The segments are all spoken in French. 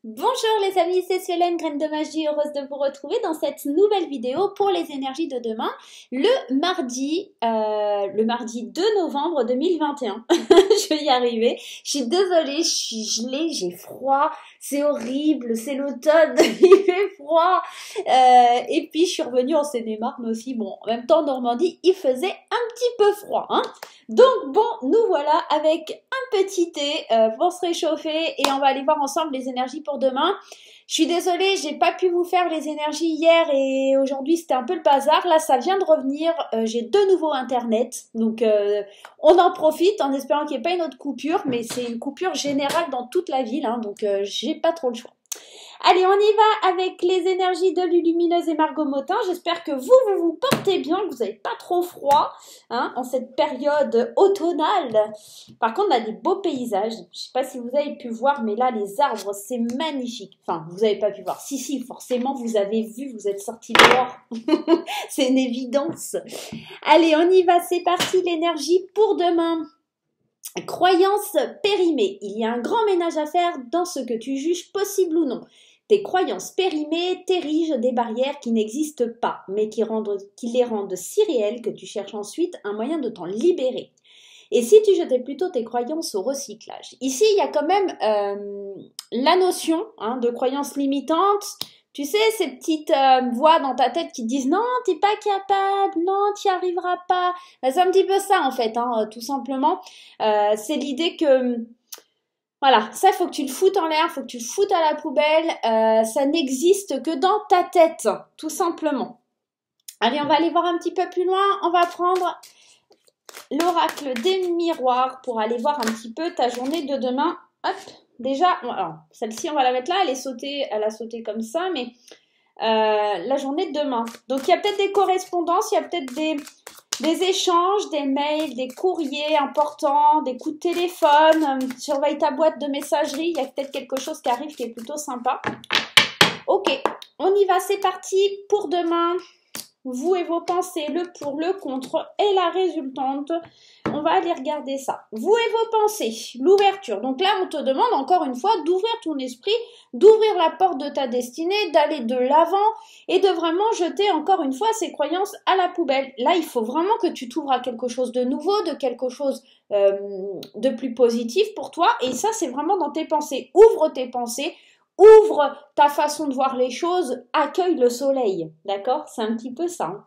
Bonjour les amis, c'est Solène, Graine de Magie, heureuse de vous retrouver dans cette nouvelle vidéo pour les énergies de demain, le mardi 2 novembre 2021. Je vais y arriver. Je suis désolée, je suis gelée, j'ai froid, c'est horrible, c'est l'automne, il fait froid. Et puis je suis revenue en Seine-et-Marne aussi. Bon, en même temps en Normandie, il faisait un petit peu froid, hein. Donc bon, nous voilà avec un petit thé pour se réchauffer et on va aller voir ensemble les énergies pour demain. Je suis désolée, j'ai pas pu vous faire les énergies hier et aujourd'hui c'était un peu le bazar. Là, ça vient de revenir. J'ai de nouveau internet, donc on en profite en espérant qu'il n'y ait pas une autre coupure, mais c'est une coupure générale dans toute la ville, hein, donc j'ai pas trop le choix. Allez, on y va avec les énergies de Lulumineuse et Margot Motin. J'espère que vous portez bien, que vous n'avez pas trop froid, hein, en cette période automnale. Par contre, on a des beaux paysages. Je ne sais pas si vous avez pu voir, mais là, les arbres, c'est magnifique. Enfin, vous n'avez pas pu voir. Si, forcément, vous avez vu, vous êtes sortis dehors. C'est une évidence. Allez, on y va, c'est parti, l'énergie pour demain. Croyances périmées. Il y a un grand ménage à faire dans ce que tu juges possible ou non. Tes croyances périmées t'érigent des barrières qui n'existent pas, mais qui les rendent si réelles que tu cherches ensuite un moyen de t'en libérer. Et si tu jetais plutôt tes croyances au recyclage? Ici, il y a quand même la notion de croyances limitantes. Tu sais, ces petites voix dans ta tête qui te disent « Non, t'es pas capable, non, t'y arriveras pas ». C'est un petit peu ça, en fait, tout simplement. C'est l'idée que... Voilà, ça, il faut que tu le foutes en l'air, il faut que tu le foutes à la poubelle. Ça n'existe que dans ta tête, tout simplement. Allez, on va aller voir un petit peu plus loin. On va prendre l'oracle des miroirs pour aller voir un petit peu ta journée de demain. Hop, déjà, alors, celle-ci, on va la mettre là. Elle a sauté comme ça, mais la journée de demain. Donc, il y a peut-être des correspondances, il y a peut-être des échanges, des mails, des courriers importants, des coups de téléphone. Surveille ta boîte de messagerie. Il y a peut-être quelque chose qui arrive qui est plutôt sympa. Ok, on y va, c'est parti pour demain. Vous et vos pensées, le pour, le contre et la résultante. On va aller regarder ça. Vous et vos pensées, l'ouverture. Donc là, on te demande encore une fois d'ouvrir ton esprit, d'ouvrir la porte de ta destinée, d'aller de l'avant et de vraiment jeter encore une fois ces croyances à la poubelle. Là, il faut vraiment que tu t'ouvres à quelque chose de nouveau, de quelque chose de plus positif pour toi. Et ça, c'est vraiment dans tes pensées. Ouvre tes pensées. Ouvre ta façon de voir les choses, accueille le soleil, d'accord? C'est un petit peu ça. Hein.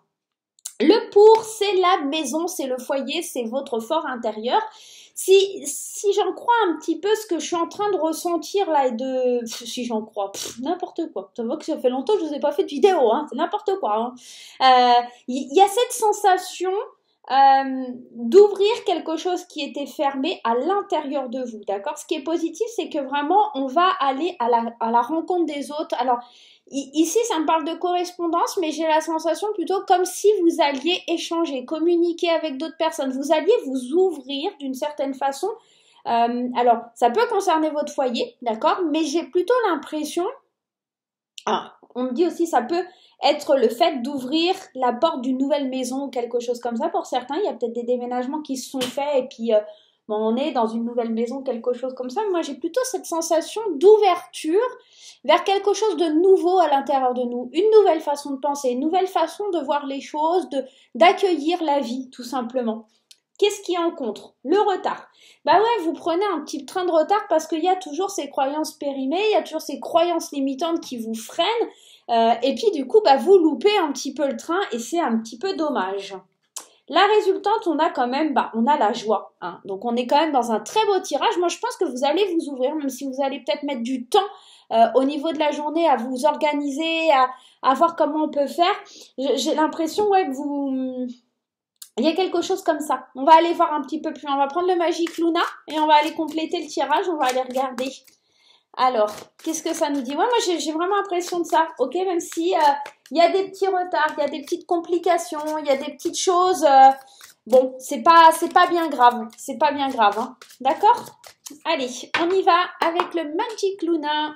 Le pour, c'est la maison, c'est le foyer, c'est votre fort intérieur. Si j'en crois un petit peu ce que je suis en train de ressentir là, si j'en crois, n'importe quoi. Ça voit que ça fait longtemps que je ne vous ai pas fait de vidéo, hein, c'est n'importe quoi. Y a cette sensation d'ouvrir quelque chose qui était fermé à l'intérieur de vous, d'accord? Ce qui est positif, c'est que vraiment, on va aller à la rencontre des autres. Alors, ici, ça me parle de correspondance, mais j'ai la sensation plutôt comme si vous alliez échanger, communiquer avec d'autres personnes. Vous alliez vous ouvrir d'une certaine façon. Alors, ça peut concerner votre foyer, d'accord? Mais j'ai plutôt l'impression... Ah, on me dit aussi ça peut être le fait d'ouvrir la porte d'une nouvelle maison ou quelque chose comme ça. Pour certains, il y a peut-être des déménagements qui se sont faits et puis bon, on est dans une nouvelle maison, quelque chose comme ça. Moi, j'ai plutôt cette sensation d'ouverture vers quelque chose de nouveau à l'intérieur de nous. Une nouvelle façon de penser, une nouvelle façon de voir les choses, d'accueillir la vie, tout simplement. Qu'est-ce qui en contre? Le retard. Bah ouais, vous prenez un petit train de retard parce qu'il y a toujours ces croyances périmées, il y a toujours ces croyances limitantes qui vous freinent. Et puis du coup, bah, vous loupez un petit peu le train et c'est un petit peu dommage. La résultante, on a quand même, on a la joie. Hein. Donc on est quand même dans un très beau tirage. Moi, je pense que vous allez vous ouvrir, même si vous allez peut-être mettre du temps au niveau de la journée à vous organiser, à voir comment on peut faire. J'ai l'impression ouais, que vous... Il y a quelque chose comme ça. On va aller voir un petit peu plus. On va prendre le Magic Luna et on va aller compléter le tirage. On va aller regarder. Alors, qu'est-ce que ça nous dit? Ouais, moi, j'ai vraiment l'impression de ça. Ok, même si il y a des petits retards, il y a des petites complications, il y a des petites choses. Bon, c'est pas bien grave. C'est pas bien grave. Hein. D'accord? Allez, on y va avec le Magic Luna.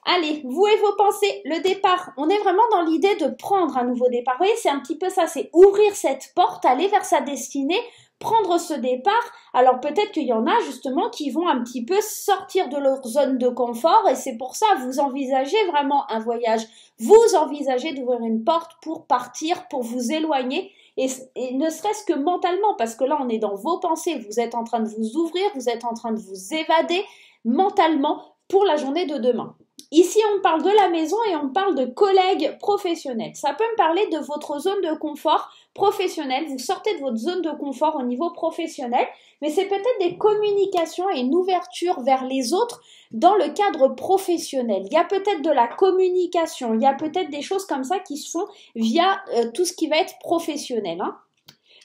Allez, vous et vos pensées, le départ. On est vraiment dans l'idée de prendre un nouveau départ. Vous voyez, c'est un petit peu ça, c'est ouvrir cette porte, aller vers sa destinée prendre ce départ. Alors peut-être qu'il y en a justement qui vont un petit peu sortir de leur zone de confort et c'est pour ça vous envisagez vraiment un voyage. Vous envisagez d'ouvrir une porte pour partir, pour vous éloigner et ne serait-ce que mentalement parce que là on est dans vos pensées, vous êtes en train de vous ouvrir, vous êtes en train de vous évader mentalement pour la journée de demain. Ici, on parle de la maison et on parle de collègues professionnels. Ça peut me parler de votre zone de confort professionnel. Vous sortez de votre zone de confort au niveau professionnel, mais c'est peut-être des communications et une ouverture vers les autres dans le cadre professionnel. Il y a peut-être de la communication, il y a peut-être des choses comme ça qui se font via tout ce qui va être professionnel. Hein.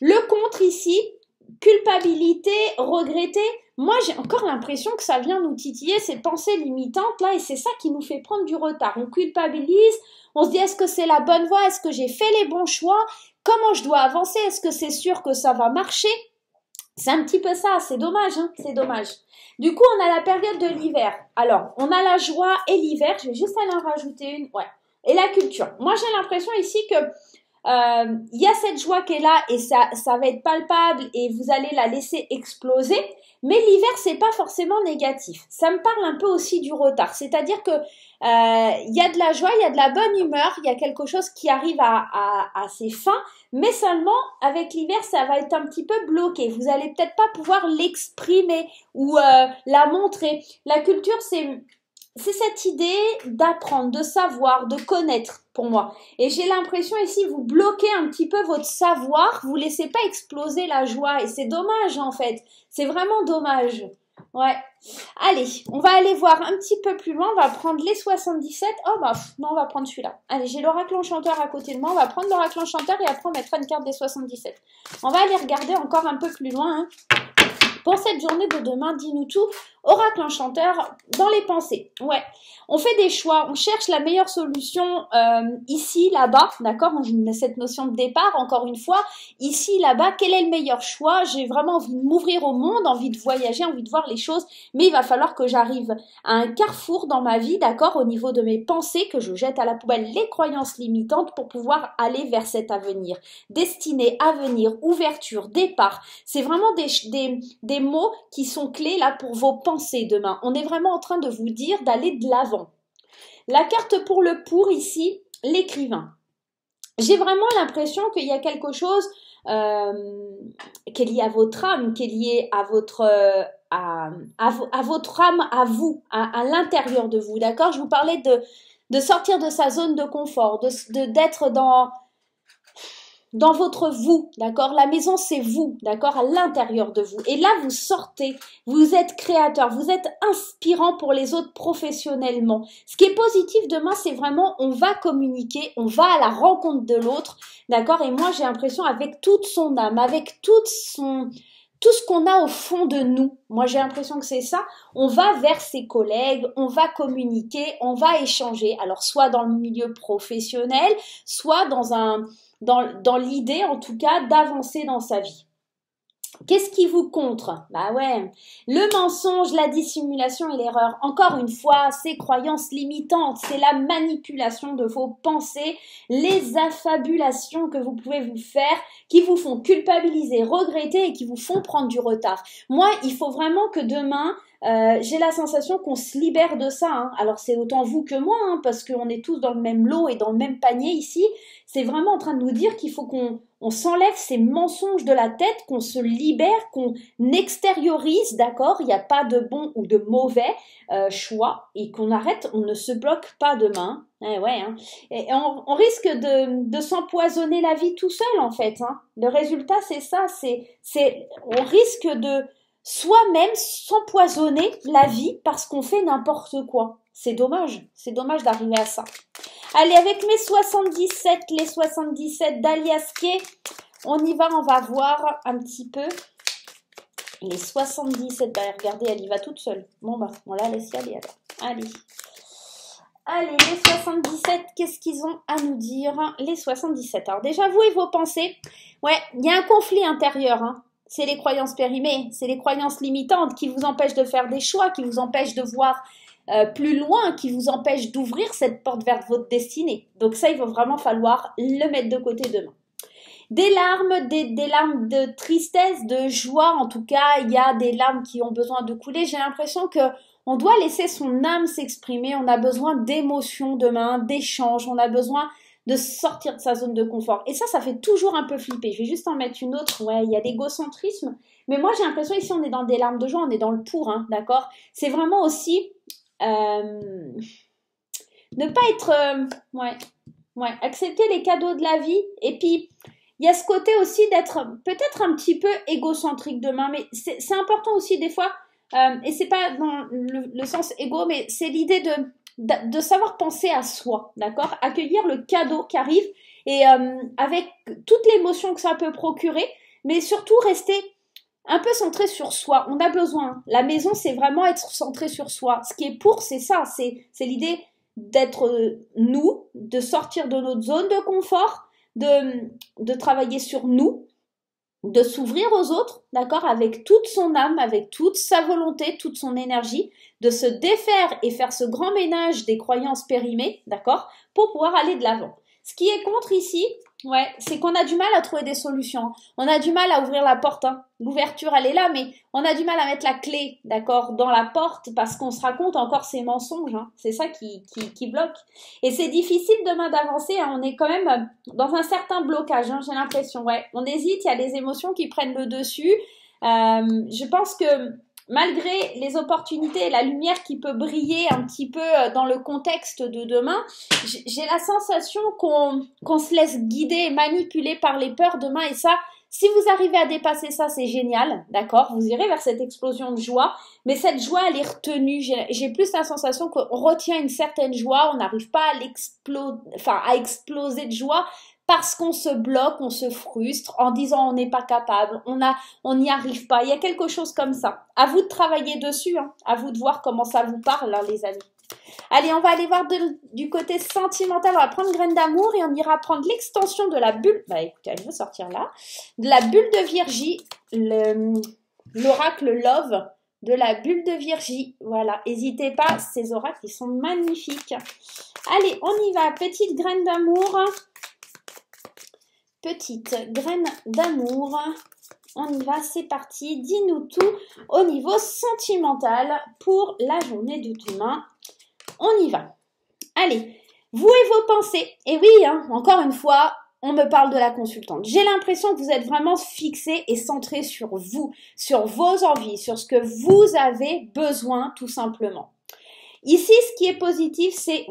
Le contre ici, culpabilité, regretter. Moi, j'ai encore l'impression que ça vient nous titiller ces pensées limitantes là et c'est ça qui nous fait prendre du retard. On culpabilise, on se dit est-ce que c'est la bonne voie, est-ce que j'ai fait les bons choix, comment je dois avancer, est-ce que c'est sûr que ça va marcher? C'est un petit peu ça, c'est dommage, hein, c'est dommage. Du coup, on a la période de l'hiver. Alors, on a la joie et l'hiver, je vais juste aller en rajouter une, ouais. Et la culture. Moi, j'ai l'impression ici que y a cette joie qui est là et ça va être palpable et vous allez la laisser exploser. Mais l'hiver, c'est pas forcément négatif. Ça me parle un peu aussi du retard. C'est-à-dire que y a de la joie, il y a de la bonne humeur, il y a quelque chose qui arrive à ses fins, mais seulement avec l'hiver, ça va être un petit peu bloqué. Vous allez peut-être pas pouvoir l'exprimer ou la montrer. La culture, c'est cette idée d'apprendre, de savoir, de connaître pour moi. Et j'ai l'impression ici, vous bloquez un petit peu votre savoir, vous laissez pas exploser la joie. Et c'est dommage en fait. C'est vraiment dommage. Ouais. Allez, on va aller voir un petit peu plus loin. On va prendre les 77. Oh bah non, on va prendre celui-là. Allez, j'ai l'oracle enchanteur à côté de moi. On va prendre l'oracle enchanteur et après on mettra une carte des 77. On va aller regarder encore un peu plus loin. Hein. Pour cette journée de demain, dis-nous tout, oracle enchanteur dans les pensées. Ouais, on fait des choix, on cherche la meilleure solution ici, là-bas, d'accord? On a cette notion de départ, encore une fois, ici, là-bas, quel est le meilleur choix? J'ai vraiment envie de m'ouvrir au monde, envie de voyager, envie de voir les choses, mais il va falloir que j'arrive à un carrefour dans ma vie, d'accord? Au niveau de mes pensées, que je jette à la poubelle les croyances limitantes pour pouvoir aller vers cet avenir. Destinée, avenir, ouverture, départ, c'est vraiment des mots qui sont clés là pour vos pensées demain. On est vraiment en train de vous dire d'aller de l'avant. La carte pour le pour ici, l'écrivain. J'ai vraiment l'impression qu'il y a quelque chose qui est lié à votre âme, qui est lié à votre à votre âme, à vous, à l'intérieur de vous. D'accord? Je vous parlais de sortir de sa zone de confort, d'être dans votre vous, d'accord? La maison, c'est vous, d'accord? À l'intérieur de vous. Et là, vous sortez, vous êtes créateur, vous êtes inspirant pour les autres professionnellement. Ce qui est positif demain, c'est vraiment, on va communiquer, on va à la rencontre de l'autre, d'accord? Et moi, j'ai l'impression, avec toute son âme, avec tout ce qu'on a au fond de nous, moi j'ai l'impression que c'est ça, on va vers ses collègues, on va communiquer, on va échanger, alors soit dans le milieu professionnel, soit dans l'idée en tout cas d'avancer dans sa vie. Qu'est-ce qui vous contre? Bah ouais, le mensonge, la dissimulation et l'erreur. Encore une fois, ces croyances limitantes, c'est la manipulation de vos pensées, les affabulations que vous pouvez vous faire, qui vous font culpabiliser, regretter et qui vous font prendre du retard. Moi, il faut vraiment que demain, j'ai la sensation qu'on se libère de ça. Hein. Alors c'est autant vous que moi, hein, parce qu'on est tous dans le même lot et dans le même panier ici. C'est vraiment en train de nous dire qu'il faut qu'on s'enlève ces mensonges de la tête, qu'on se libère, qu'on extériorise, d'accord? Il n'y a pas de bon ou de mauvais choix et qu'on arrête, on ne se bloque pas demain. Eh ouais, hein. Et on risque de s'empoisonner la vie tout seul en fait. Hein. Le résultat c'est ça, on risque de soi-même s'empoisonner la vie parce qu'on fait n'importe quoi. C'est dommage d'arriver à ça. Allez, avec mes 77, les 77 d'Aliaské, on y va, on va voir un petit peu. Les 77, bah, regardez, elle y va toute seule. Bon, bah, on la laisse y aller alors. Allez, les 77, qu'est-ce qu'ils ont à nous dire? Les 77. Alors déjà, vous et vos pensées, ouais, il y a un conflit intérieur, hein. C'est les croyances périmées, c'est les croyances limitantes qui vous empêchent de faire des choix, qui vous empêchent de voir plus loin, qui vous empêchent d'ouvrir cette porte vers votre destinée. Donc ça, il va vraiment falloir le mettre de côté demain. des larmes, des larmes de tristesse, de joie. En tout cas, il y a des larmes qui ont besoin de couler. J'ai l'impression que on doit laisser son âme s'exprimer. On a besoin d'émotions demain, d'échanges. On a besoin de sortir de sa zone de confort. Et ça fait toujours un peu flipper. Je vais juste en mettre une autre. Ouais, il y a l'égocentrisme. Mais moi, j'ai l'impression ici, on est dans des larmes de joie, on est dans le pour, hein, d'accord? C'est vraiment aussi ne pas être... accepter les cadeaux de la vie. Et puis, il y a ce côté aussi d'être peut-être un petit peu égocentrique demain. Mais c'est important aussi des fois, et c'est pas dans le sens égo, mais c'est l'idée de savoir penser à soi, d'accord? Accueillir le cadeau qui arrive et avec toute l'émotion que ça peut procurer, mais surtout rester un peu centré sur soi. On a besoin. La maison, c'est vraiment être centré sur soi. Ce qui est pour, c'est ça. C'est l'idée d'être nous, de sortir de notre zone de confort, de travailler sur nous, de s'ouvrir aux autres, d'accord, avec toute son âme, avec toute sa volonté, toute son énergie, de se défaire et faire ce grand ménage des croyances périmées, d'accord, pour pouvoir aller de l'avant. Ce qui est contre ici, c'est qu'on a du mal à trouver des solutions. On a du mal à ouvrir la porte. Hein. L'ouverture, elle est là, mais on a du mal à mettre la clé, d'accord, dans la porte parce qu'on se raconte encore ces mensonges. Hein. C'est ça qui bloque. Et c'est difficile demain d'avancer. Hein. On est quand même dans un certain blocage, hein, j'ai l'impression. Ouais, on hésite, il y a les émotions qui prennent le dessus. Je pense que malgré les opportunités et la lumière qui peut briller un petit peu dans le contexte de demain, j'ai la sensation qu'on se laisse guider et manipuler par les peurs demain. Et ça, si vous arrivez à dépasser ça, c'est génial, d'accord? Vous irez vers cette explosion de joie, mais cette joie, elle est retenue. J'ai plus la sensation qu'on retient une certaine joie, on n'arrive pas à exploser de joie, parce qu'on se bloque, on se frustre en disant on n'est pas capable, on n'y arrive pas. Il y a quelque chose comme ça. À vous de travailler dessus, hein. À vous de voir comment ça vous parle, hein, les amis. Allez, on va aller voir du côté sentimental. On va prendre graine d'amour et on ira prendre l'extension de la bulle. Bah écoutez, elle veut sortir là. De la bulle de Virgie, l'oracle Love de la bulle de Virgie. Voilà, n'hésitez pas, ces oracles, ils sont magnifiques. Allez, on y va. Petite graine d'amour. Petite graine d'amour. On y va, c'est parti. Dis-nous tout au niveau sentimental pour la journée de demain. On y va. Allez, vous et vos pensées. Et oui, hein, encore une fois, on me parle de la consultante. J'ai l'impression que vous êtes vraiment fixé et centré sur vous, sur vos envies, sur ce que vous avez besoin tout simplement. Ici, ce qui est positif, c'est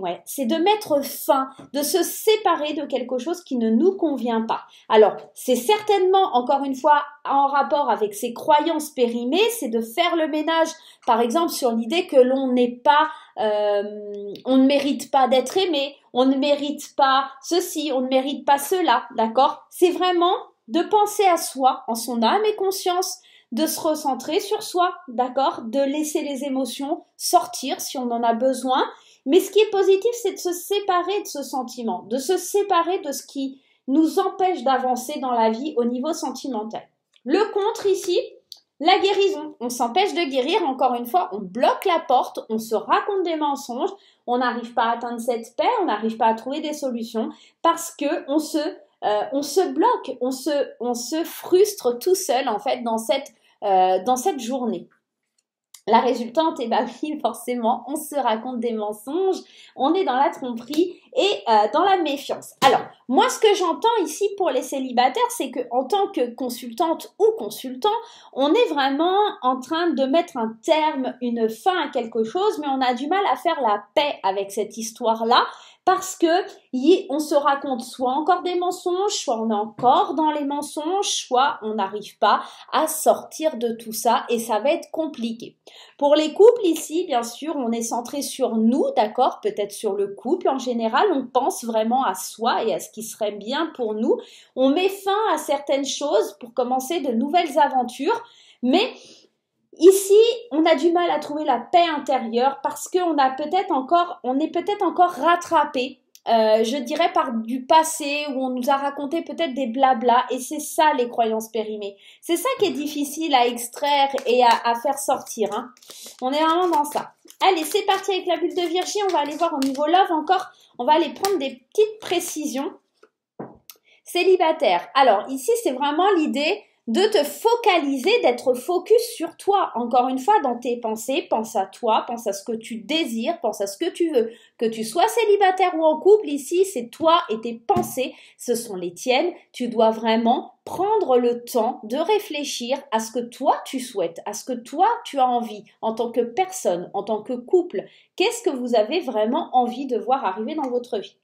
de mettre fin, de se séparer de quelque chose qui ne nous convient pas. Alors, c'est certainement, encore une fois, en rapport avec ces croyances périmées, c'est de faire le ménage, par exemple, sur l'idée que l'on n'est pas, on ne mérite pas d'être aimé, on ne mérite pas ceci, on ne mérite pas cela, d'accord? C'est vraiment de penser à soi, en son âme et conscience, de se recentrer sur soi, d'accord? De laisser les émotions sortir si on en a besoin. Mais ce qui est positif, c'est de se séparer de ce sentiment, de se séparer de ce qui nous empêche d'avancer dans la vie au niveau sentimental. Le contre ici, la guérison. On s'empêche de guérir, encore une fois, on bloque la porte, on se raconte des mensonges, on n'arrive pas à atteindre cette paix, on n'arrive pas à trouver des solutions parce que on se bloque, on se frustre tout seul en fait dans cette journée. La résultante, oui, forcément, on se raconte des mensonges, on est dans la tromperie et dans la méfiance. Alors, moi, ce que j'entends ici pour les célibataires, c'est qu'en tant que consultante ou consultant, on est vraiment en train de mettre un terme, une fin à quelque chose, mais on a du mal à faire la paix avec cette histoire-là, parce que on se raconte soit encore des mensonges, soit on est encore dans les mensonges, soit on n'arrive pas à sortir de tout ça et ça va être compliqué. Pour les couples ici, bien sûr, on est centré sur nous, d'accord, peut-être sur le couple en général, on pense vraiment à soi et à ce qui serait bien pour nous. On met fin à certaines choses pour commencer de nouvelles aventures, mais ici, on a du mal à trouver la paix intérieure parce qu'on est peut-être encore rattrapé, je dirais par du passé où on nous a raconté peut-être des blablas et c'est ça les croyances périmées. C'est ça qui est difficile à extraire et à faire sortir. Hein. On est vraiment dans ça. Allez, c'est parti avec la bulle de Virgie. On va aller voir au niveau love encore. On va aller prendre des petites précisions. Célibataire. Alors ici, c'est vraiment l'idée de te focaliser, d'être focus sur toi. Encore une fois, dans tes pensées, pense à toi, pense à ce que tu désires, pense à ce que tu veux. Que tu sois célibataire ou en couple, ici, c'est toi et tes pensées, ce sont les tiennes. Tu dois vraiment prendre le temps de réfléchir à ce que toi tu souhaites, à ce que toi tu as envie en tant que personne, en tant que couple. Qu'est-ce que vous avez vraiment envie de voir arriver dans votre vie?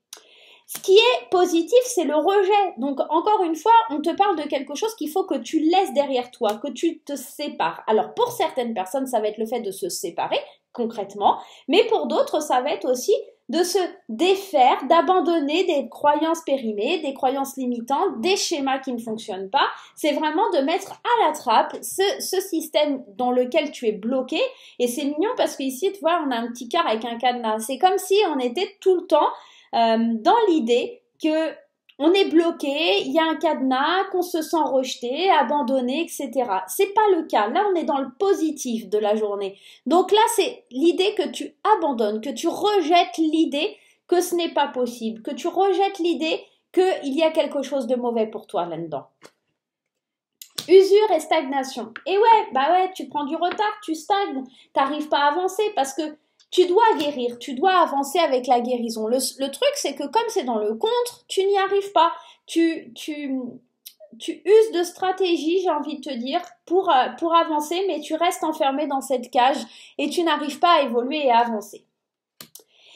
Ce qui est positif, c'est le rejet. Donc, encore une fois, on te parle de quelque chose qu'il faut que tu laisses derrière toi, que tu te sépares. Alors, pour certaines personnes, ça va être le fait de se séparer, concrètement, mais pour d'autres, ça va être aussi de se défaire, d'abandonner des croyances périmées, des croyances limitantes, des schémas qui ne fonctionnent pas. C'est vraiment de mettre à la trappe ce système dans lequel tu es bloqué. Et c'est mignon parce qu'ici, tu vois, on a un petit cœur avec un cadenas. C'est comme si on était tout le temps dans l'idée que on est bloqué, il y a un cadenas, qu'on se sent rejeté, abandonné, etc. C'est pas le cas. Là, on est dans le positif de la journée. Donc là, c'est l'idée que tu abandonnes, que tu rejettes l'idée que ce n'est pas possible, que tu rejettes l'idée qu'il y a quelque chose de mauvais pour toi là-dedans. Usure et stagnation. Et ouais, tu prends du retard, tu stagnes, t'arrives pas à avancer parce que tu dois guérir, tu dois avancer avec la guérison. Le truc, c'est que comme c'est dans le contre, tu n'y arrives pas. Tu uses de stratégie, j'ai envie de te dire, pour avancer, mais tu restes enfermé dans cette cage et tu n'arrives pas à évoluer et à avancer.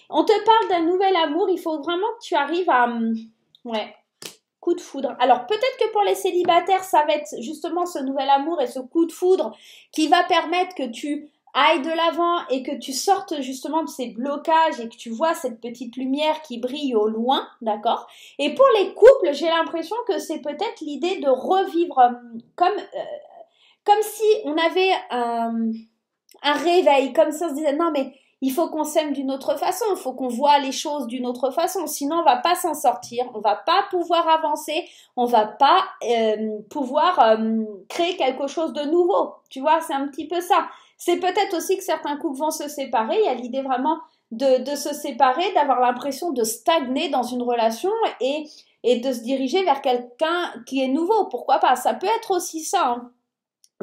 On te parle d'un nouvel amour, il faut vraiment que tu arrives à... coup de foudre. Alors peut-être que pour les célibataires, ça va être justement ce nouvel amour et ce coup de foudre qui va permettre que tu aille de l'avant et que tu sortes justement de ces blocages et que tu vois cette petite lumière qui brille au loin, d'accord? Et pour les couples, j'ai l'impression que c'est peut-être l'idée de revivre comme si on avait un réveil, comme si on se disait non mais il faut qu'on s'aime d'une autre façon, il faut qu'on voit les choses d'une autre façon, sinon on va pas s'en sortir, on va pas pouvoir avancer, on va pas pouvoir créer quelque chose de nouveau, tu vois, c'est un petit peu ça. C'est peut-être aussi que certains couples vont se séparer, il y a l'idée vraiment de se séparer, d'avoir l'impression de stagner dans une relation et de se diriger vers quelqu'un qui est nouveau, pourquoi pas, ça peut être aussi ça, hein.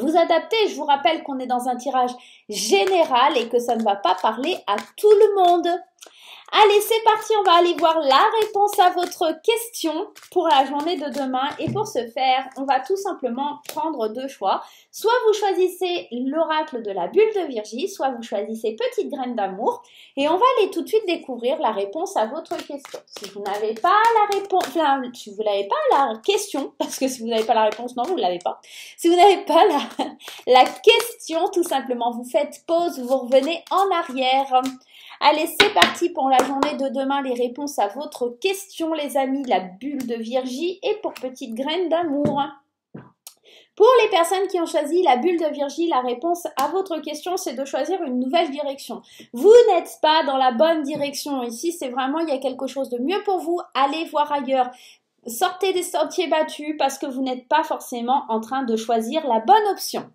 Vous adaptez, je vous rappelle qu'on est dans un tirage général et que ça ne va pas parler à tout le monde. Allez, c'est parti, on va aller voir la réponse à votre question pour la journée de demain. Et pour ce faire, on va tout simplement prendre deux choix. Soit vous choisissez l'oracle de la bulle de Virgie, soit vous choisissez Petite graine d'amour. Et on va aller tout de suite découvrir la réponse à votre question. Si vous n'avez pas la réponse, enfin, si vous n'avez pas la question, parce que si vous n'avez pas la réponse, non, vous ne l'avez pas. Si vous n'avez pas la question, tout simplement, vous faites pause, vous revenez en arrière. Allez, c'est parti pour la journée de demain, les réponses à votre question, les amis, la bulle de Virgie et pour Petite graine d'amour. Pour les personnes qui ont choisi la bulle de Virgie, la réponse à votre question, c'est de choisir une nouvelle direction. Vous n'êtes pas dans la bonne direction. Ici, c'est vraiment, il y a quelque chose de mieux pour vous. Allez voir ailleurs. Sortez des sentiers battus parce que vous n'êtes pas forcément en train de choisir la bonne option.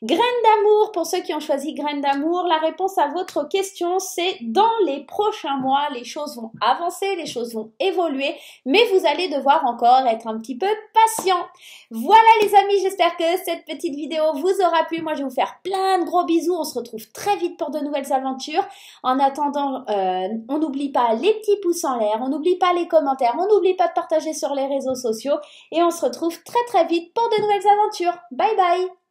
Graine d'amour, pour ceux qui ont choisi graine d'amour, la réponse à votre question, c'est dans les prochains mois, les choses vont avancer, les choses vont évoluer, mais vous allez devoir encore être un petit peu patient. Voilà les amis, j'espère que cette petite vidéo vous aura plu. Moi, je vais vous faire plein de gros bisous. On se retrouve très vite pour de nouvelles aventures. En attendant, on n'oublie pas les petits pouces en l'air, on n'oublie pas les commentaires, on n'oublie pas de partager sur les réseaux sociaux et on se retrouve très très vite pour de nouvelles aventures. Bye bye!